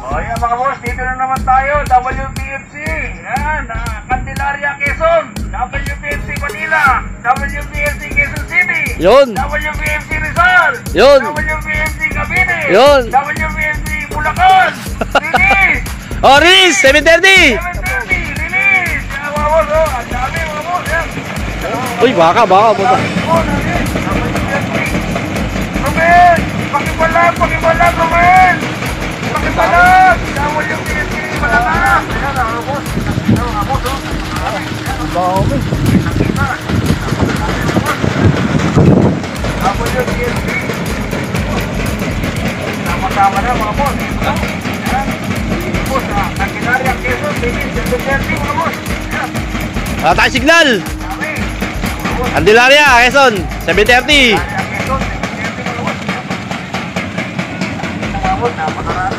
O yan mga boss, dito na naman tayo, WPFC. Yan, Candelaria, Quezon. WPFC Manila. WPFC Quezon City. Yun. WPFC Rizal. Yun. WPFC Cavite. Yun. WPFC Bulacan. Release. Oh, release! 7:30! 7:30, release. Yan mga boss, oh. Ang dami mga boss, yan. Uy, baka. Puta. Ruben! Pakibalag, Ruben! Pakibalag! Dawal yung PSP, malakas! Ayan, mga boss. Mga boss, oh. Ang dami. Dawal yung PSP. Tama-tama na, mga boss. Ayan. Boss, Candelaria, Quezon, Bilis, 7:30, mga boss. Ayan. Wala tayong signal! Dami. Candelaria, Quezon, 7:30. Quezon, 7:30, mga boss. Mga boss, napakarami.